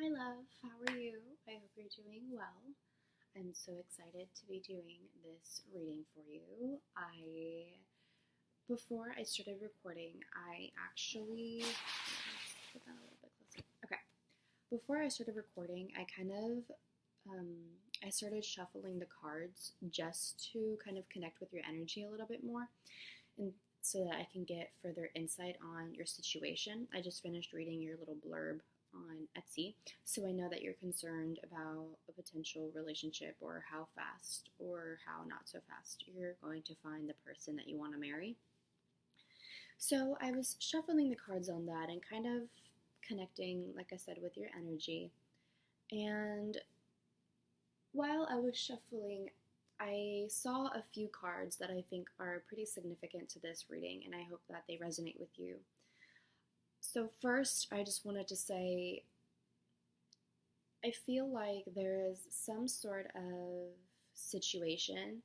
Hi, love. How are you? I hope you're doing well. I'm so excited to be doing this reading for you. Before I started recording, I actually, let's put that a little bit closer. Okay. Before I started recording, I started shuffling the cards just to kind of connect with your energy a little bit more and so that I can get further insight on your situation. I just finished reading your little blurb on Etsy, so I know that you're concerned about a potential relationship or how fast or how not so fast you're going to find the person that you want to marry. So I was shuffling the cards on that and kind of connecting, like I said, with your energy. And while I was shuffling, I saw a few cards that I think are pretty significant to this reading, and I hope that they resonate with you. So first, I just wanted to say, I feel like there is some sort of situation,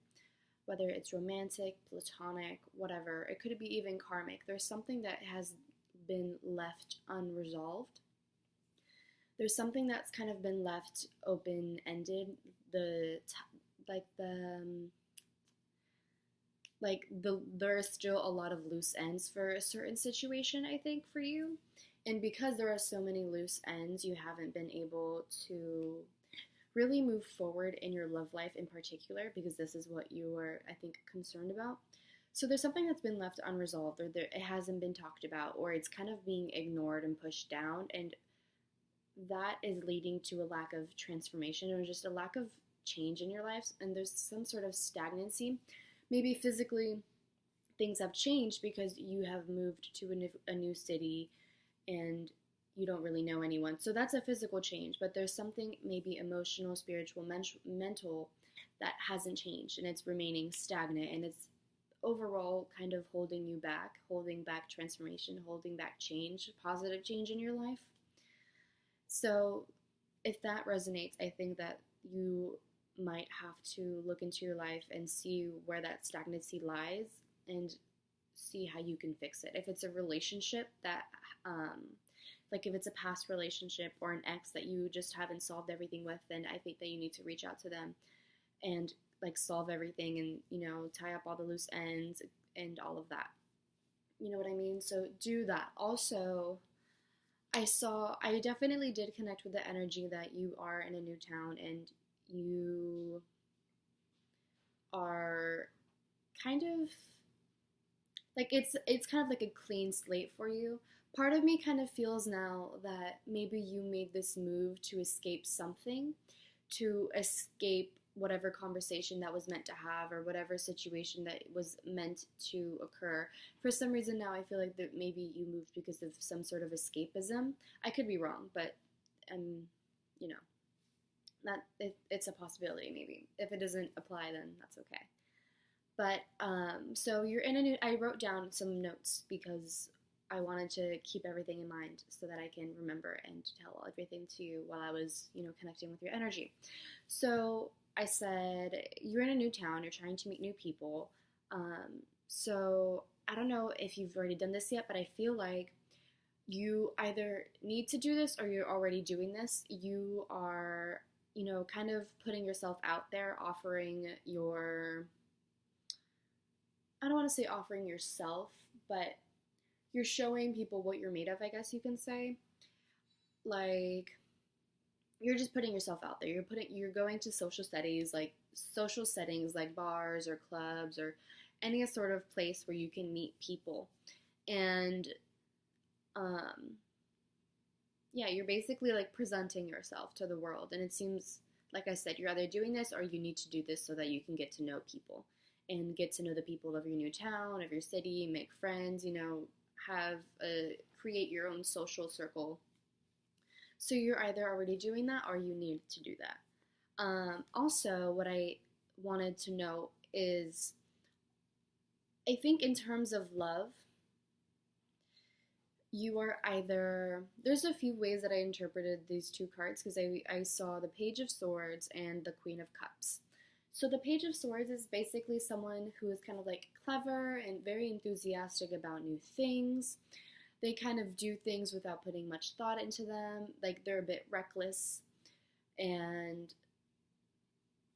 whether it's romantic, platonic, whatever, it could be even karmic. There's something that has been left unresolved. There's something that's kind of been left open-ended. There are still a lot of loose ends for a certain situation, I think, for you. And because there are so many loose ends, you haven't been able to really move forward in your love life in particular, because this is what you are, I think, concerned about. So there's something that's been left unresolved, or it hasn't been talked about, or it's kind of being ignored and pushed down, and that is leading to a lack of transformation or just a lack of change in your lives, and there's some sort of stagnancy. Maybe physically things have changed because you have moved to a new city and you don't really know anyone. So that's a physical change, but there's something maybe emotional, spiritual, mental that hasn't changed, and it's remaining stagnant, and it's overall kind of holding back transformation, holding back change, positive change in your life. So if that resonates, I think that you might have to look into your life and see where that stagnancy lies and see how you can fix it. If it's a relationship that, like if it's a past relationship or an ex that you just haven't solved everything with, then I think that you need to reach out to them and like solve everything and, tie up all the loose ends and all of that. You know what I mean? So do that. Also, I definitely did connect with the energy that you are in a new town and you are kind of like it's kind of like a clean slate for you. Part of me kind of feels now that maybe you made this move to escape something, to escape whatever conversation that was meant to have or whatever situation that was meant to occur. For some reason now I feel like that maybe you moved because of some sort of escapism. I could be wrong, but you know, it's a possibility maybe. If it doesn't apply, then that's okay. But so you're in a new. I wrote down some notes because I wanted to keep everything in mind so that I can remember and tell everything to you while I was, connecting with your energy. So I said you're in a new town. You're trying to meet new people. So I don't know if you've already done this yet, but I feel like you either need to do this or you're already doing this. You are, kind of putting yourself out there, offering your, I don't want to say offering yourself, but you're showing people what you're made of, I guess you can say. Like, you're just putting yourself out there. You're going to social settings like bars or clubs or any sort of place where you can meet people. And you're basically like presenting yourself to the world. And it seems, like I said, you're either doing this or you need to do this so that you can get to know people and get to know the people of your new town, of your city, make friends, create your own social circle. So you're either already doing that or you need to do that. Also, what I wanted to know is, I think in terms of love, you are either, there's a few ways that I interpreted these two cards because I saw the Page of Swords and the Queen of Cups. So the Page of Swords is basically someone who is kind of like clever and very enthusiastic about new things. They kind of do things without putting much thought into them. Like, they're a bit reckless. And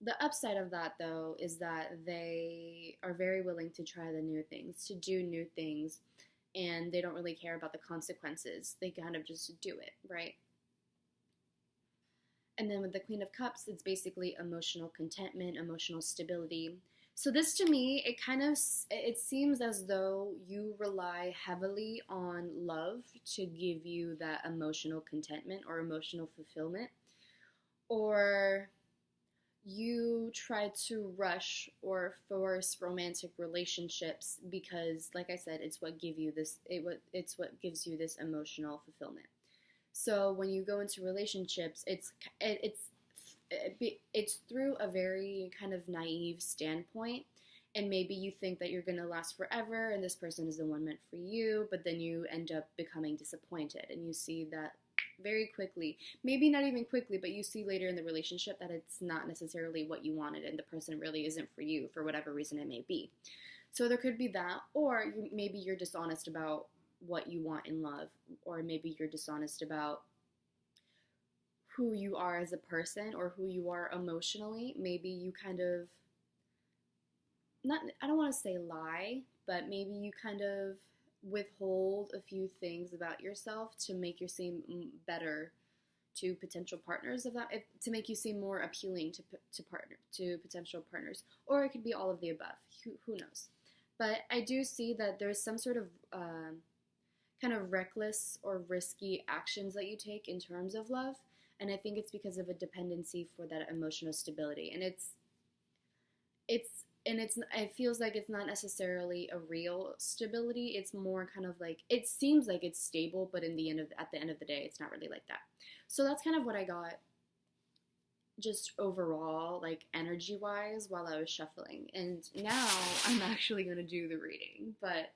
the upside of that, though, is that they are very willing to try the new things, to do new things, and they don't really care about the consequences. They kind of just do it, right? And then with the Queen of Cups, it's basically emotional contentment, emotional stability. So this, to me, it seems as though you rely heavily on love to give you that emotional contentment or emotional fulfillment, or you try to rush or force romantic relationships because, like I said, it's what gives you this emotional fulfillment. So when you go into relationships, it's through a very kind of naive standpoint, and maybe you think that you're going to last forever and this person is the one meant for you, but then you end up becoming disappointed, and you see that very quickly, maybe not even quickly, but you see later in the relationship that it's not necessarily what you wanted and the person really isn't for you for whatever reason it may be. So there could be that, or maybe you're dishonest about what you want in love, or maybe you're dishonest about who you are as a person or who you are emotionally. Maybe you kind of, not, I don't want to say lie, but maybe you kind of withhold a few things about yourself to make you seem better to potential partners of that, to make you seem more appealing to potential partners, or it could be all of the above. Who knows? But I do see that there's some sort of kind of reckless or risky actions that you take in terms of love, and I think it's because of a dependency for that emotional stability, and it feels like it's not necessarily a real stability. It's more kind of like, it seems like it's stable, but at the end of the day, it's not really like that. So that's kind of what I got just overall, like energy wise, while I was shuffling. And now I'm actually going to do the reading, but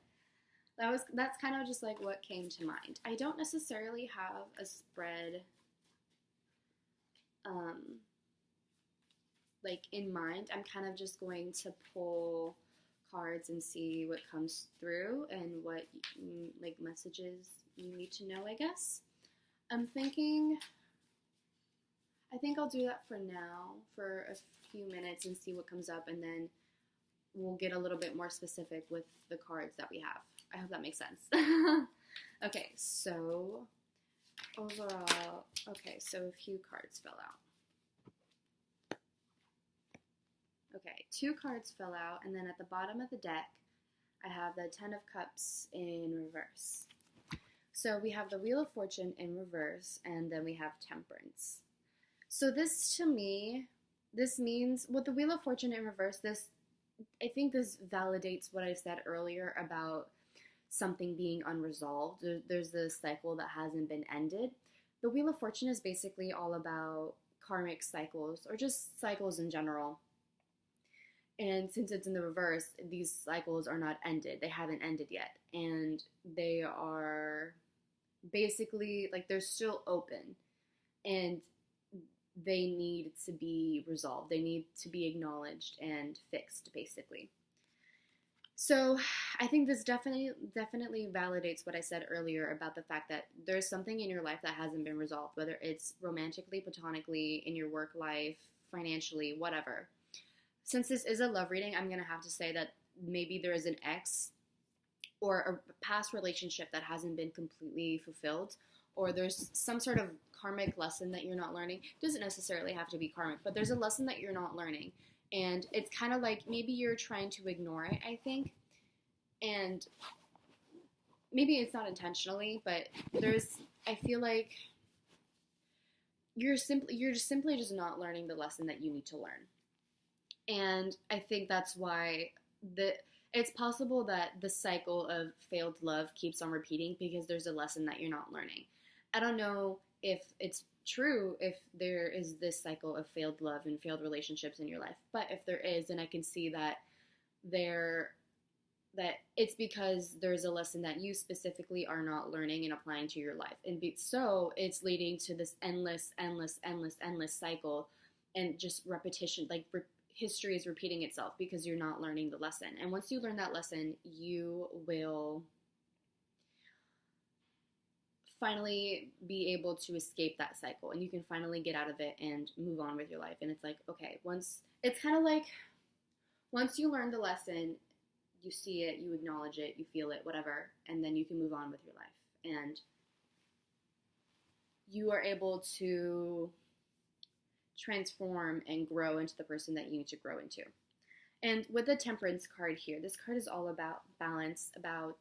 that's kind of just like what came to mind. I don't necessarily have a spread like in mind. I'm kind of just going to pull cards and see what comes through and what like messages you need to know, I guess. I think I'll do that for now for a few minutes and see what comes up, and then we'll get a little bit more specific with the cards that we have. I hope that makes sense. Okay, so overall, so a few cards fell out. Okay, 2 cards fell out, and then at the bottom of the deck, I have the 10 of Cups in reverse. So we have the Wheel of Fortune in reverse, and then we have Temperance. So this, to me, this means, with the Wheel of Fortune in reverse, I think this validates what I said earlier about something being unresolved. There's this cycle that hasn't been ended. The Wheel of Fortune is basically all about karmic cycles, or just cycles in general. And since it's in the reverse, these cycles are not ended. They haven't ended yet. And they are basically, like, they're still open. And they need to be resolved. They need to be acknowledged and fixed, basically. So I think this definitely validates what I said earlier about the fact that there's something in your life that hasn't been resolved, whether it's romantically, platonically, in your work life, financially, whatever. Since this is a love reading, I'm going to have to say that maybe there is an ex or a past relationship that hasn't been completely fulfilled, or there's some sort of karmic lesson that you're not learning. It doesn't necessarily have to be karmic, but there's a lesson that you're not learning. And it's kind of like maybe you're trying to ignore it, I think. And maybe it's not intentionally, but I feel like you're just simply not learning the lesson that you need to learn. And I think that's why it's possible that the cycle of failed love keeps on repeating because there's a lesson that you're not learning. I don't know if it's true if there is this cycle of failed love and failed relationships in your life, but if there is, then I can see that it's because there's a lesson that you specifically are not learning and applying to your life, and so it's leading to this endless cycle and just repetition, like history is repeating itself because you're not learning the lesson. And once you learn that lesson, you will finally be able to escape that cycle, and you can finally get out of it and move on with your life. And it's like, okay, once it's kind of like once you learn the lesson, you see it, you acknowledge it, you feel it, whatever, and then you can move on with your life. And you are able to transform and grow into the person that you need to grow into. And with the Temperance card here, this card is all about balance, about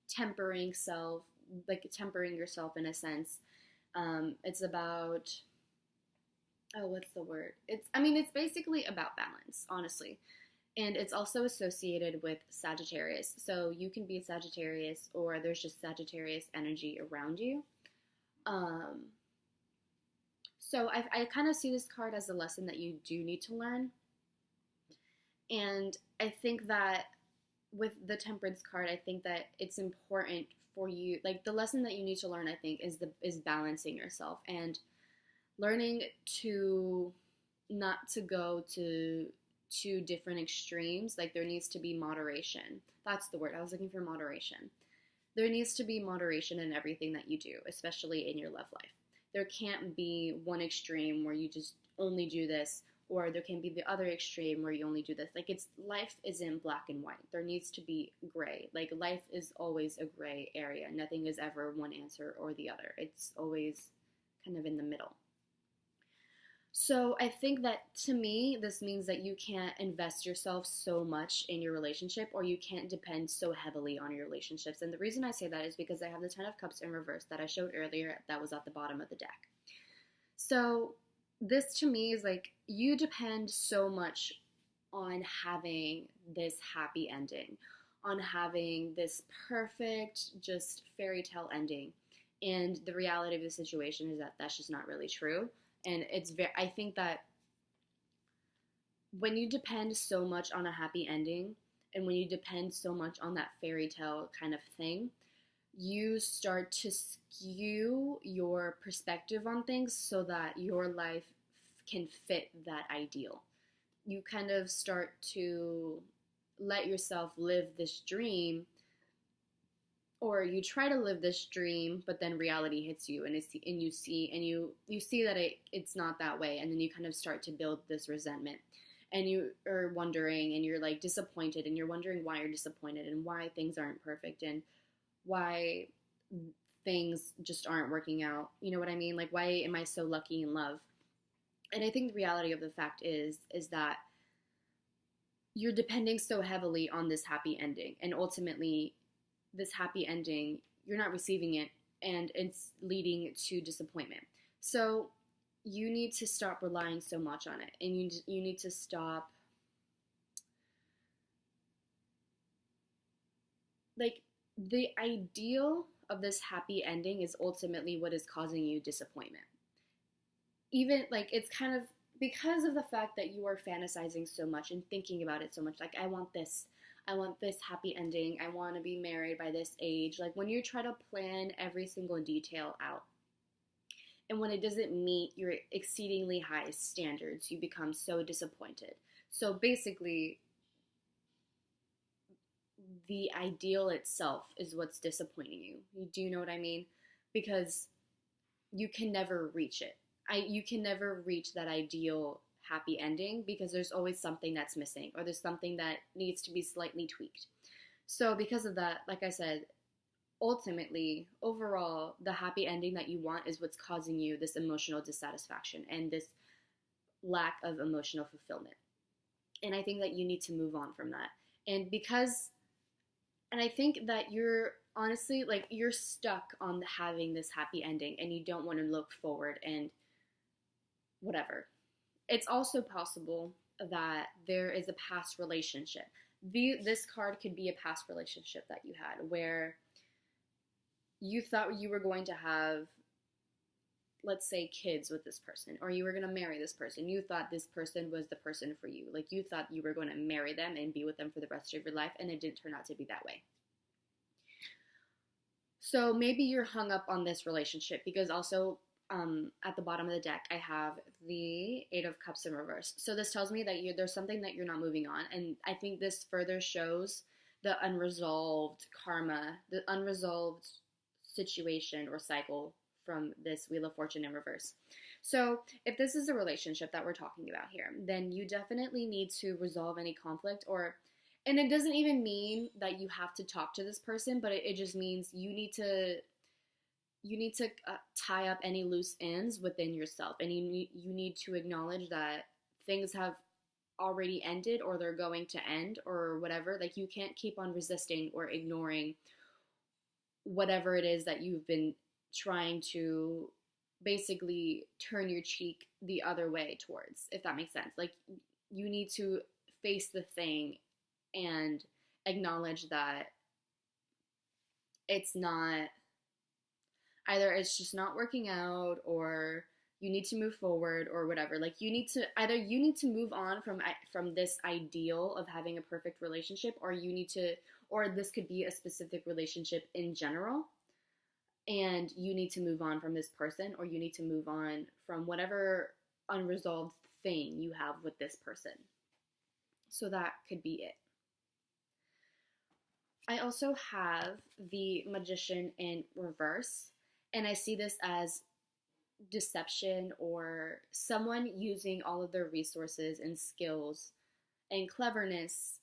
tempering self, like tempering yourself in a sense. It's about, oh, what's the word? It's basically about balance, honestly. And it's also associated with Sagittarius. So you can be a Sagittarius, or there's just Sagittarius energy around you. So I kind of see this card as a lesson that you do need to learn. And I think that with the Temperance card, I think that it's important for you, like the lesson that you need to learn, I think, is balancing yourself and learning to not to go to two different extremes. Like there needs to be moderation. That's the word. I was looking for moderation. There needs to be moderation in everything that you do, especially in your love life. There can't be one extreme where you just only do this, or there can be the other extreme where you only do this. Like life isn't black and white. There needs to be gray. Like life is always a gray area. Nothing is ever one answer or the other. It's always kind of in the middle. So I think that, to me, this means that you can't invest yourself so much in your relationship, or you can't depend so heavily on your relationships. And the reason I say that is because I have the Ten of Cups in reverse that I showed earlier that was at the bottom of the deck. So this to me is like, you depend so much on having this happy ending, on having this perfect, just fairy tale ending. And the reality of the situation is that that's just not really true. And I think that when you depend so much on a happy ending, and when you depend so much on that fairy tale kind of thing, you start to skew your perspective on things so that your life can fit that ideal. You kind of start to let yourself live this dream, or you try to live this dream, but then reality hits you, and you see that it's not that way, and then you kind of start to build this resentment, and you are wondering, and you're like disappointed, and you're wondering why you're disappointed, and why things aren't perfect, and why things just aren't working out. You know what I mean? Like, why am I so lucky in love? And I think the reality of the fact is that you're depending so heavily on this happy ending, and ultimately this happy ending, you're not receiving it, and it's leading to disappointment. So you need to stop relying so much on it, and you need to stop, like, the ideal of this happy ending is ultimately what is causing you disappointment. Even, like, it's kind of because of the fact that you are fantasizing so much and thinking about it so much, like, I want this happy ending, I want to be married by this age. Like, when you try to plan every single detail out, and when it doesn't meet your exceedingly high standards, you become so disappointed. So basically, the ideal itself is what's disappointing you. Do you know what I mean? Because you can never reach it. You can never reach that ideal happy ending, because there's always something that's missing, or there's something that needs to be slightly tweaked. So because of that, like I said, ultimately, overall, the happy ending that you want is what's causing you this emotional dissatisfaction and this lack of emotional fulfillment. And I think that you need to move on from that. And I think that you're honestly, like, you're stuck on having this happy ending, and you don't want to look forward and whatever. It's also possible that there is a past relationship. This card could be a past relationship that you had, where you thought you were going to have, let's say, kids with this person, or you were going to marry this person. You thought this person was the person for you. Like, you thought you were going to marry them and be with them for the rest of your life, and it didn't turn out to be that way. So maybe you're hung up on this relationship, because also at the bottom of the deck, I have the Eight of Cups in reverse. So this tells me that there's something that you're not moving on. And I think this further shows the unresolved karma, the unresolved situation or cycle from this Wheel of Fortune in reverse. So if this is a relationship that we're talking about here, then you definitely need to resolve any conflict, and it doesn't even mean that you have to talk to this person, but it just means you need to tie up any loose ends within yourself, and you need to acknowledge that things have already ended or they're going to end or whatever. Like, you can't keep on resisting or ignoring whatever it is that you've been trying to basically turn your cheek the other way towards, if that makes sense. Like, you need to face the thing and acknowledge that it's not, either it's just not working out, or you need to move forward, or whatever. Like, you need to move on from this ideal of having a perfect relationship, or this could be a specific relationship in general, and you need to move on from this person, or you need to move on from whatever unresolved thing you have with this person. So that could be it. I also have the Magician in reverse, and I see this as deception, or someone using all of their resources and skills and cleverness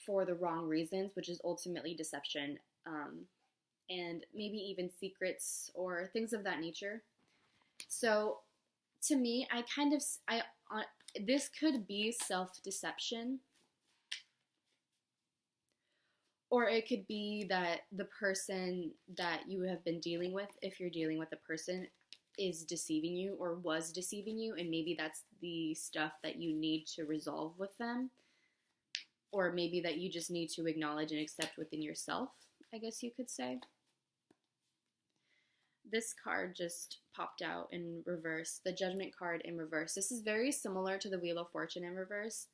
for the wrong reasons, which is ultimately deception, and maybe even secrets or things of that nature. So to me, this could be self-deception, or it could be that the person that you have been dealing with, if you're dealing with a person, is deceiving you or was deceiving you, and maybe that's the stuff that you need to resolve with them, or maybe that you just need to acknowledge and accept within yourself, I guess you could say. This card just popped out in reverse, the Judgment card in reverse. This is very similar to the Wheel of Fortune in reverse,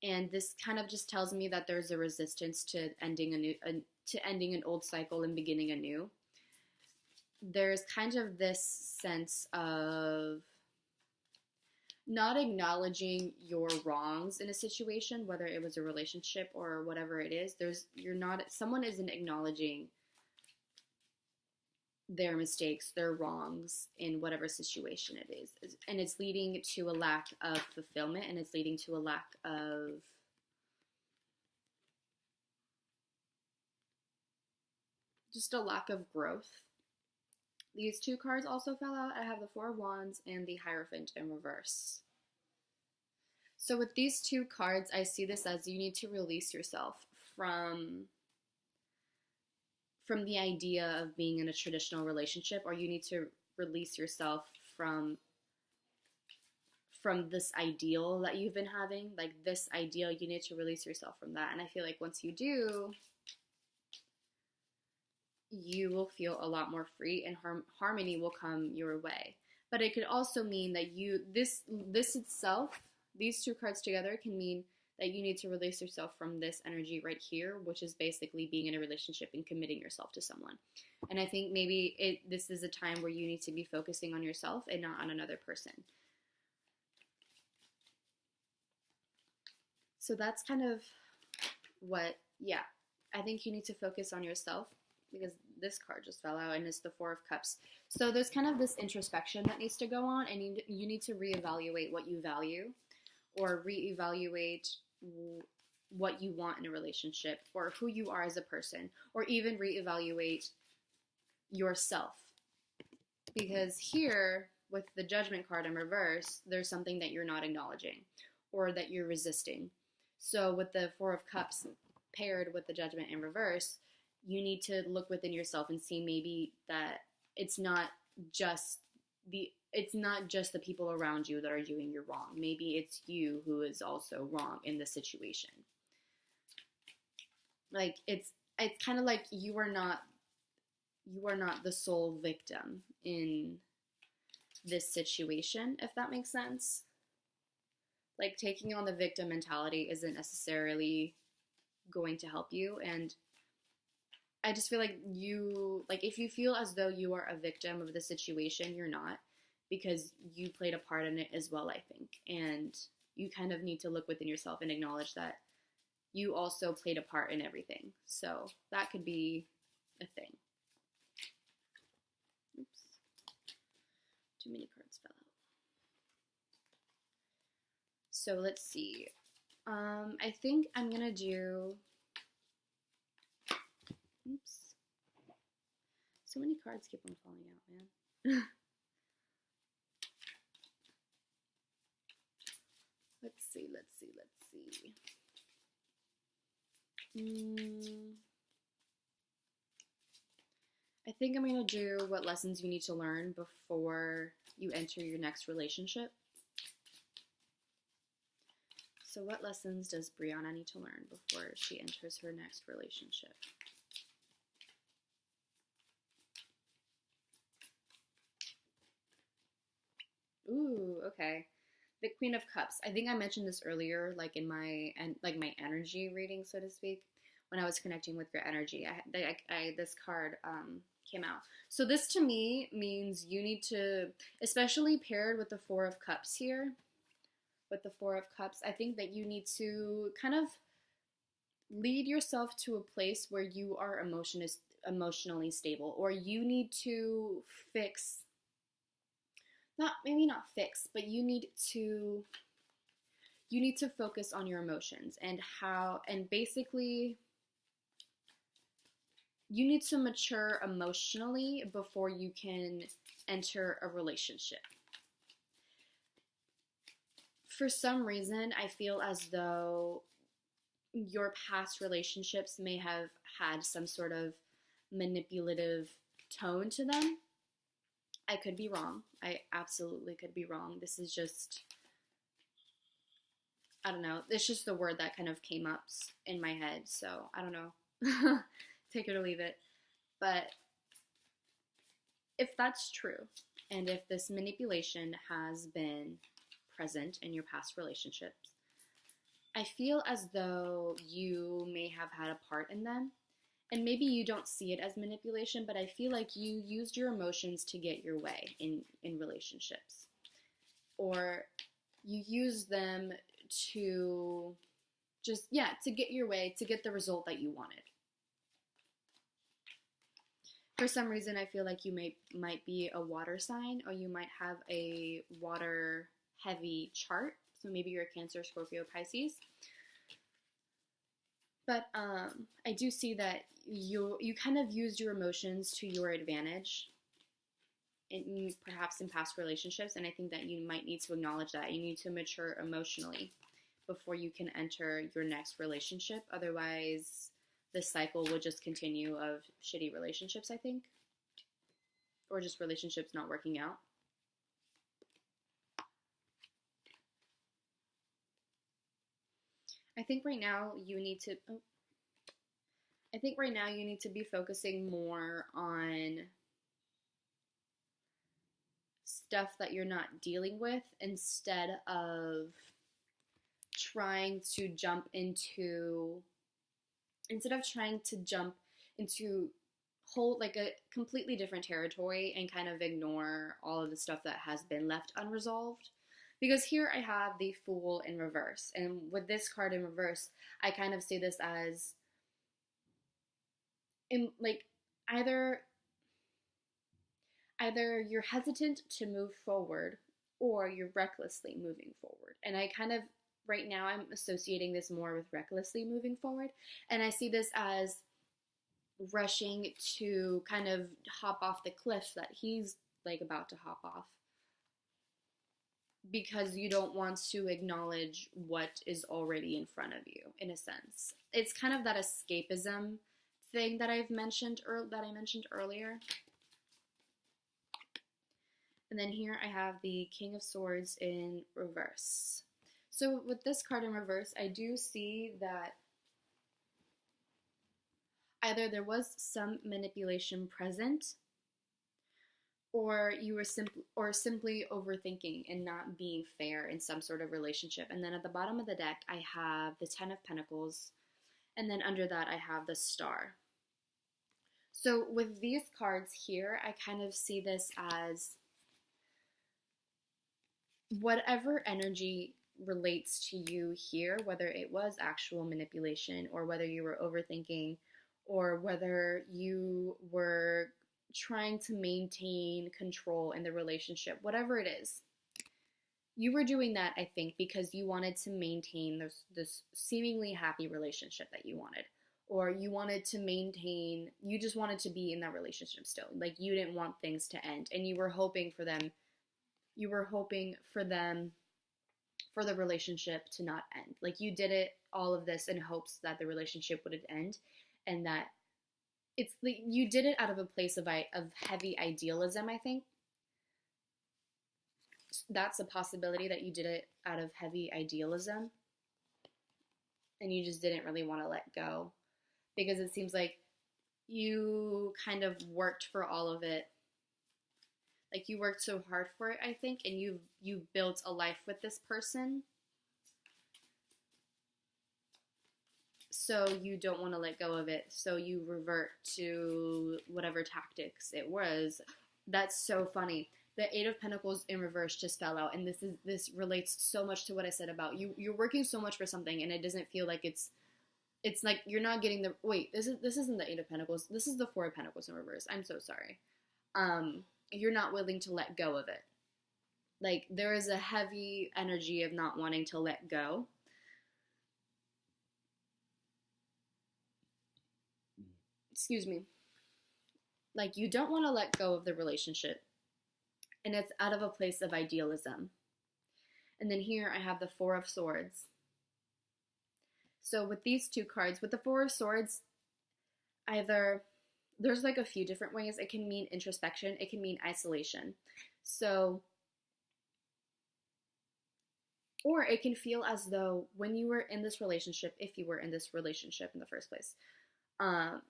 and this kind of just tells me that there's a resistance to ending an old cycle and beginning anew. There's kind of this sense of not acknowledging your wrongs in a situation, whether it was a relationship or whatever it is. Someone isn't acknowledging their mistakes, their wrongs in whatever situation it is. And it's leading to a lack of fulfillment, and it's leading to a lack of just a lack of growth. These two cards also fell out. I have the Four of Wands and the Hierophant in reverse. So with these two cards, I see this as you need to release yourself from the idea of being in a traditional relationship, or you need to release yourself from this ideal that you've been having. Like, this ideal, you need to release yourself from that. And I feel like once you do, you will feel a lot more free, and harmony will come your way. But it could also mean that this itself, these two cards together, can mean that you need to release yourself from this energy right here, which is basically being in a relationship and committing yourself to someone. And I think maybe this is a time where you need to be focusing on yourself and not on another person. So that's kind of I think you need to focus on yourself, because this card just fell out and it's the Four of Cups. So there's kind of this introspection that needs to go on, and you need to reevaluate what you value, or reevaluate what you want in a relationship, or who you are as a person, or even reevaluate yourself. Because here, with the Judgment card in reverse, there's something that you're not acknowledging, or that you're resisting. So with the Four of Cups paired with the Judgment in reverse, you need to look within yourself and see maybe that it's not just the people around you that are doing you wrong. Maybe it's you who is also wrong in the situation. Like, it's kind of like you are not the sole victim in this situation, if that makes sense. Like, taking on the victim mentality isn't necessarily going to help you, and I just feel like if you feel as though you are a victim of the situation, you're not, because you played a part in it as well, I think. And you kind of need to look within yourself and acknowledge that you also played a part in everything. So that could be a thing. Too many cards fell out. So let's see. I think I'm gonna do, oops. So many cards keep on falling out, man. Let's see. I think I'm going to do what lessons you need to learn before you enter your next relationship. So what lessons does Brianna need to learn before she enters her next relationship? Ooh, okay. The Queen of Cups. I think I mentioned this earlier, like in my my energy reading, so to speak, when I was connecting with your energy. This card came out. So this to me means you need to, especially paired with the Four of Cups here, with the Four of Cups, I think that you need to kind of lead yourself to a place where you are emotionally stable, or you need to fix, maybe not fix, but you need to focus on your emotions and basically you need to mature emotionally before you can enter a relationship. For some reason, I feel as though your past relationships may have had some sort of manipulative tone to them. I could be wrong. I absolutely could be wrong. This is just, I don't know. It's just the word that kind of came up in my head. So I don't know. Take it or leave it. But if that's true, and if this manipulation has been present in your past relationships, I feel as though you may have had a part in them. And maybe you don't see it as manipulation, but I feel like you used your emotions to get your way in relationships. Or you use them to just, to get your way, to get the result that you wanted. For some reason, I feel like you might be a water sign, or you might have a water-heavy chart. So maybe you're a Cancer, Scorpio, Pisces. But I do see that you kind of used your emotions to your advantage, perhaps in past relationships, and I think that you might need to acknowledge that. You need to mature emotionally before you can enter your next relationship. Otherwise, this cycle will just continue of shitty relationships, I think, or just relationships not working out. I think right now you need to be focusing more on stuff that you're not dealing with, instead of trying to jump into whole, like, a completely different territory and kind of ignore all of the stuff that has been left unresolved. Because here I have the Fool in reverse. And with this card in reverse, I kind of see this as either you're hesitant to move forward, or you're recklessly moving forward. And I kind of, right now, I'm associating this more with recklessly moving forward. And I see this as rushing to kind of hop off the cliff that he's like about to hop off, because you don't want to acknowledge what is already in front of you, in a sense. It's kind of that escapism thing that I mentioned earlier. And then here I have the King of Swords in reverse. So with this card in reverse, I do see that either there was some manipulation present, or you were simply overthinking and not being fair in some sort of relationship. And then at the bottom of the deck, I have the Ten of Pentacles, and then under that, I have the Star. So with these cards here, I kind of see this as whatever energy relates to you here, whether it was actual manipulation, or whether you were overthinking, or whether you were trying to maintain control in the relationship, whatever it is. You were doing that, I think, because you wanted to maintain this seemingly happy relationship that you wanted. Or you wanted to maintain, you just wanted to be in that relationship still. Like, you didn't want things to end. And you were hoping for them, for the relationship to not end. Like, you did it, all of this, in hopes that the relationship wouldn't end. And that it's like, you did it out of a place of heavy idealism, I think. That's a possibility, that you did it out of heavy idealism and you just didn't really want to let go, because it seems like you kind of worked for all of it. Like, you worked so hard for it, I think, and you built a life with this person, so you don't want to let go of it, so you revert to whatever tactics it was. That's so funny. The Eight of Pentacles in reverse just fell out, and this relates so much to what I said about you. You're working so much for something, and it doesn't feel like it's like you're not getting the, wait, this isn't the Eight of Pentacles. This is the Four of Pentacles in reverse. I'm so sorry. You're not willing to let go of it. Like, there is a heavy energy of not wanting to let go. Excuse me. Like, you don't want to let go of the relationship. And it's out of a place of idealism. And then here I have the Four of Swords. So with these two cards, with the Four of Swords, there's like a few different ways. It can mean introspection. It can mean isolation. So, or it can feel as though when you were in this relationship, if you were in this relationship in the first place,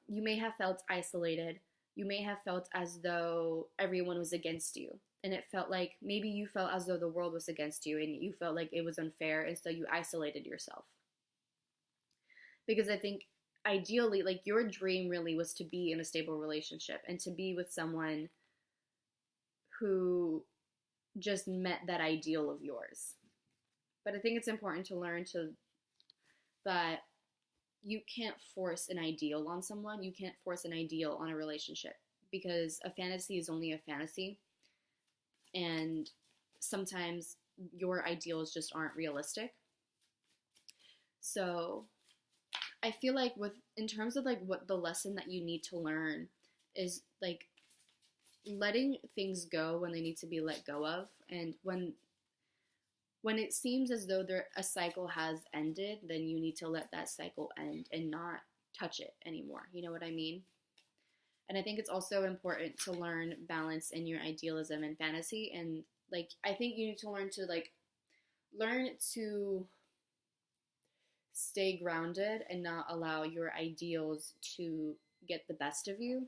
you may have felt isolated. You may have felt as though everyone was against you. And it felt like, maybe you felt as though the world was against you and you felt like it was unfair, and so you isolated yourself. Because I think ideally, like, your dream really was to be in a stable relationship and to be with someone who just met that ideal of yours. But I think it's important to learn that you can't force an ideal on someone. You can't force an ideal on a relationship, because a fantasy is only a fantasy. And sometimes your ideals just aren't realistic. So I feel like in terms of like what the lesson that you need to learn is like letting things go when they need to be let go of. And when it seems as though a cycle has ended, then you need to let that cycle end and not touch it anymore. You know what I mean? And I think it's also important to learn balance in your idealism and fantasy. And like, I think you need to learn to stay grounded and not allow your ideals to get the best of you.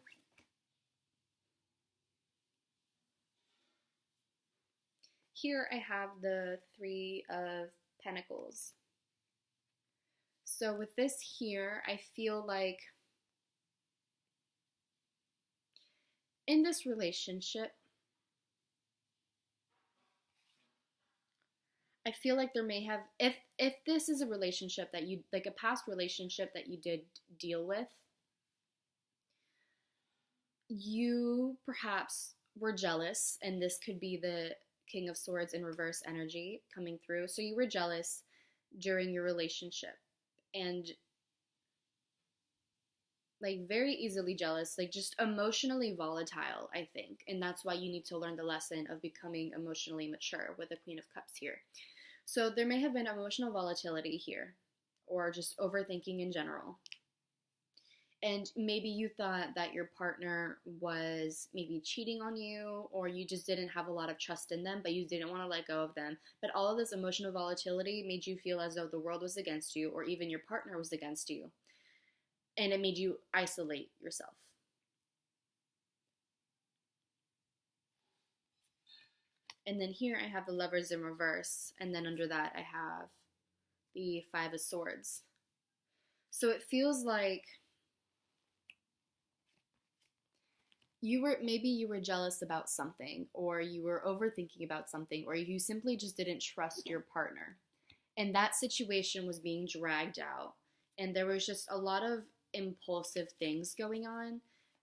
Here I have the Three of Pentacles. So with this here, I feel like in this relationship, I feel like there may have, if this is a relationship that you, like a past relationship that you did deal with, you perhaps were jealous, and this could be the King of Swords in reverse energy coming through. So you were jealous during your relationship, and like very easily jealous, like just emotionally volatile, I think. And that's why you need to learn the lesson of becoming emotionally mature with the Queen of Cups here. So there may have been emotional volatility here, or just overthinking in general. And maybe you thought that your partner was maybe cheating on you, or you just didn't have a lot of trust in them, but you didn't want to let go of them. But all of this emotional volatility made you feel as though the world was against you, or even your partner was against you. And it made you isolate yourself. And then here I have the Lovers in reverse, and then under that I have the Five of Swords. So it feels like maybe you were jealous about something, or you were overthinking about something, or you simply just didn't trust your partner. And that situation was being dragged out, and there was just a lot of impulsive things going on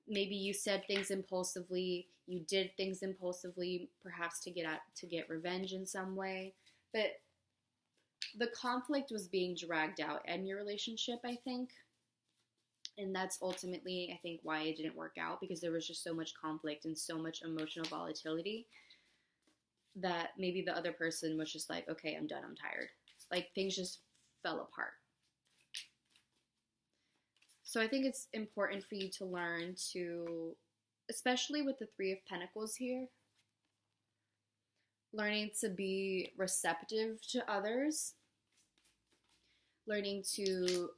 maybe you said things impulsively, you did things impulsively, perhaps to get revenge in some way. But the conflict was being dragged out in your relationship, I think. And that's ultimately, I think, why it didn't work out, because there was just so much conflict and so much emotional volatility that maybe the other person was just like, okay, I'm done, I'm tired. Like, things just fell apart. So I think it's important for you to learn to, especially with the Three of Pentacles here, learning to be receptive to others, learning to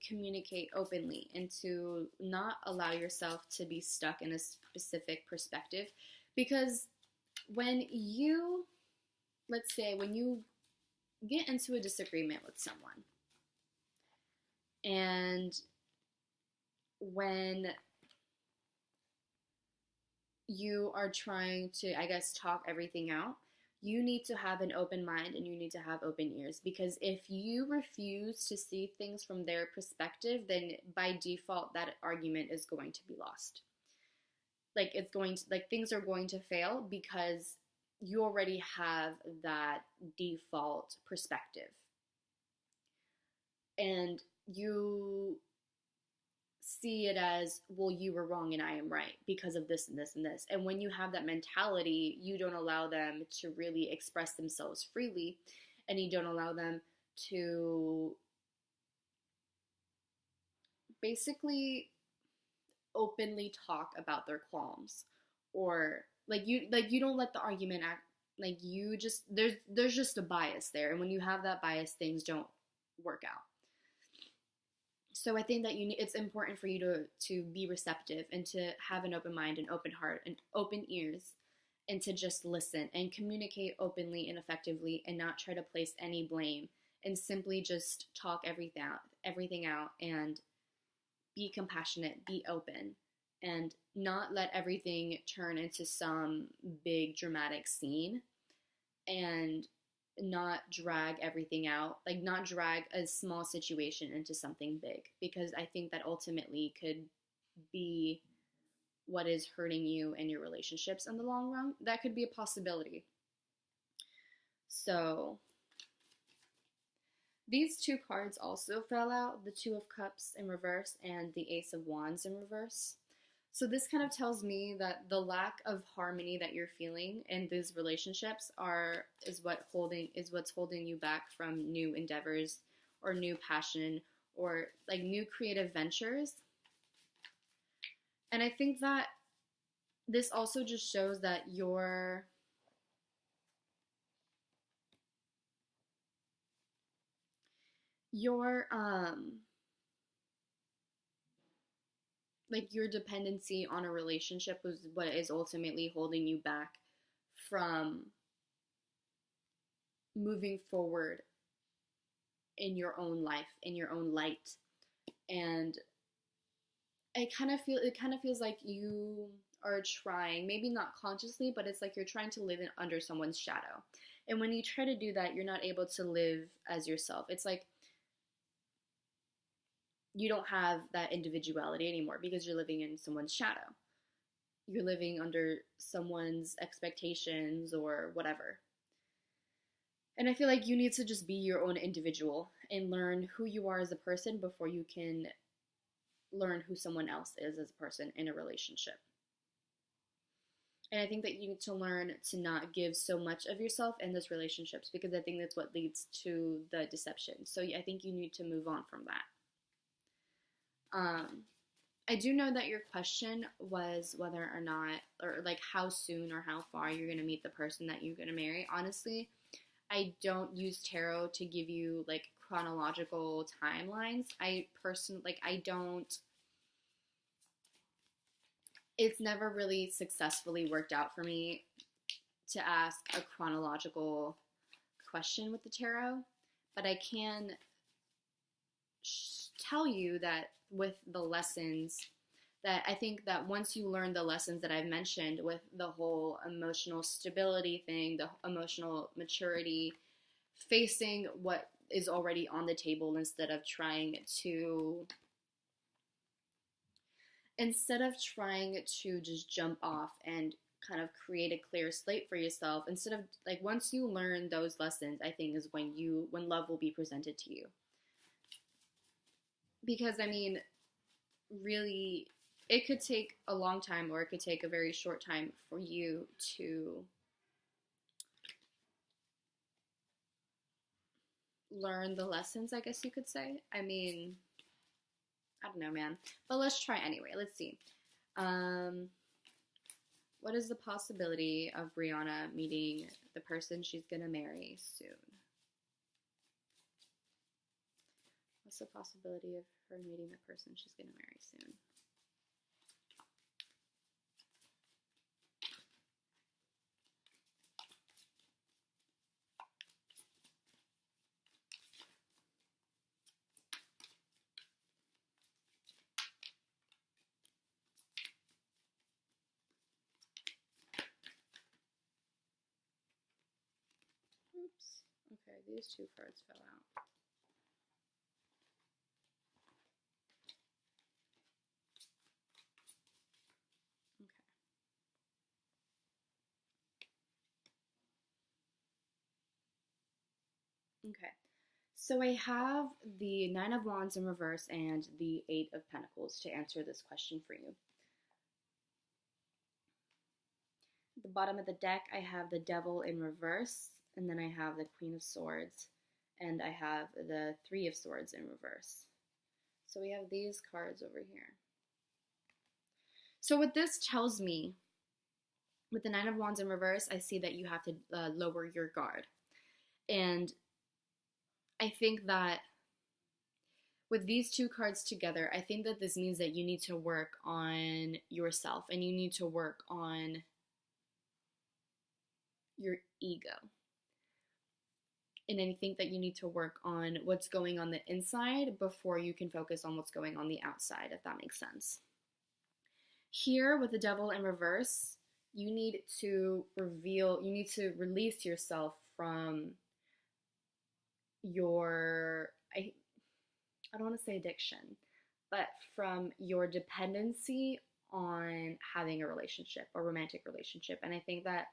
communicate openly, and to not allow yourself to be stuck in a specific perspective. Because when you, let's say, when you get into a disagreement with someone, and when you are trying to, I guess, talk everything out, you need to have an open mind and you need to have open ears. Because if you refuse to see things from their perspective, then by default, that argument is going to be lost. Like, it's going to, like, things are going to fail because you already have that default perspective. And you see it as, well, you were wrong and I am right because of this and this and this. And when you have that mentality, you don't allow them to really express themselves freely, and you don't allow them to basically openly talk about their qualms, or like you don't let the argument act, like, you just, there's just a bias there, and when you have that bias, things don't work out. So I think that it's important for you to be receptive and to have an open mind, an open heart, and open ears, and to just listen and communicate openly and effectively, and not try to place any blame, and simply just talk everything out, and be compassionate, be open, and not let everything turn into some big dramatic scene, and not drag everything out, like, not drag a small situation into something big, because I think that ultimately could be what is hurting you and your relationships in the long run. That could be a possibility. So these two cards also fell out, the Two of Cups in reverse and the Ace of Wands in reverse. So this kind of tells me that the lack of harmony that you're feeling in these relationships is what's holding you back from new endeavors, or new passion, or like new creative ventures. And I think that this also just shows that your like, your dependency on a relationship was what is ultimately holding you back from moving forward in your own life, in your own light. And it kind of feels like you are trying, maybe not consciously, but it's like you're trying to live under someone's shadow. And when you try to do that, you're not able to live as yourself. It's like you don't have that individuality anymore because you're living in someone's shadow. You're living under someone's expectations or whatever. And I feel like you need to just be your own individual and learn who you are as a person before you can learn who someone else is as a person in a relationship. And I think that you need to learn to not give so much of yourself in those relationships, because I think that's what leads to the deception. So I think you need to move on from that. I do know that your question was whether or not, or like how soon or how far you're going to meet the person that you're going to marry. Honestly, I don't use tarot to give you like chronological timelines. It's never really successfully worked out for me to ask a chronological question with the tarot, but I can tell you that with the lessons, that I think that once you learn the lessons that I've mentioned with the whole emotional stability thing, the emotional maturity, facing what is already on the table instead of trying to instead of trying to just jump off and kind of create a clear slate for yourself, instead of like once you learn those lessons, I think is when love will be presented to you. Because I mean, really, it could take a long time or it could take a very short time for you to learn the lessons, I guess you could say. I mean, I don't know, man. But let's try anyway. Let's see. What is the possibility of Brianna meeting the person she's gonna marry soon? What's the possibility of her meeting the person she's gonna marry soon? Oops. Okay, these two cards fell out. Okay. Okay. So I have the Nine of Wands in reverse and the Eight of Pentacles to answer this question for you. At the bottom of the deck, I have the Devil in reverse, and then I have the Queen of Swords, and I have the Three of Swords in reverse. So we have these cards over here. So what this tells me, with the Nine of Wands in reverse, I see that you have to lower your guard. And I think that with these two cards together, I think that this means that you need to work on yourself and you need to work on your ego. And I think that you need to work on what's going on the inside before you can focus on what's going on the outside, if that makes sense. Here with the Devil in reverse, you need to release yourself from your, I don't want to say addiction, but from your dependency on having a relationship, a romantic relationship. And I think that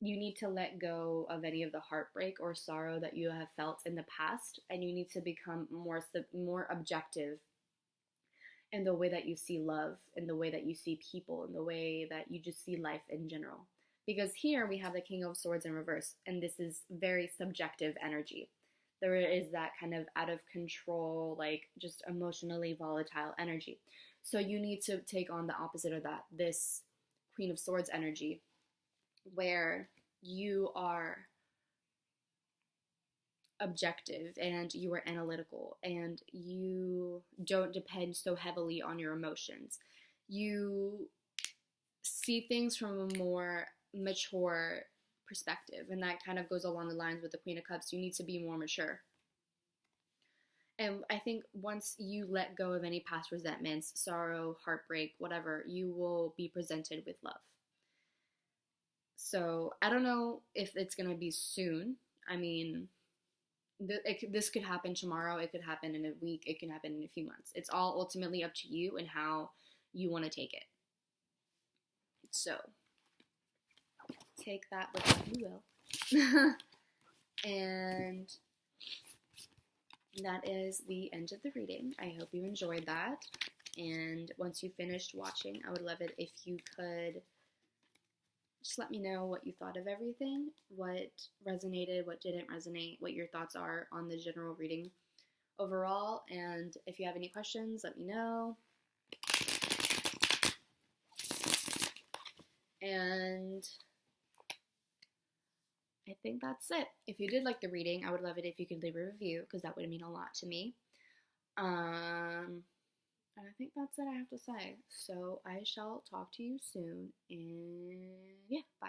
you need to let go of any of the heartbreak or sorrow that you have felt in the past, and you need to become more objective in the way that you see love, in the way that you see people, in the way that you just see life in general. Because here we have the King of Swords in reverse, and this is very subjective energy. There is that kind of out of control, like just emotionally volatile energy. So you need to take on the opposite of that, this Queen of Swords energy, where you are objective and you are analytical and you don't depend so heavily on your emotions. You see things from a more mature perspective, and that kind of goes along the lines with the Queen of Cups. You need to be more mature. And I think once you let go of any past resentments, sorrow, heartbreak, whatever, you will be presented with love. So I don't know if it's going to be soon. I mean, this could happen tomorrow. It could happen in a week. It can happen in a few months. It's all ultimately up to you and how you want to take it. So take that with what you will. And that is the end of the reading. I hope you enjoyed that. And once you finished watching, I would love it if you could just let me know what you thought of everything, what resonated, what didn't resonate, what your thoughts are on the general reading overall. And if you have any questions, let me know. And I think that's it. If you did like the reading, I would love it if you could leave a review, because that would mean a lot to me. And I think that's it I have to say. So I shall talk to you soon. And yeah, bye.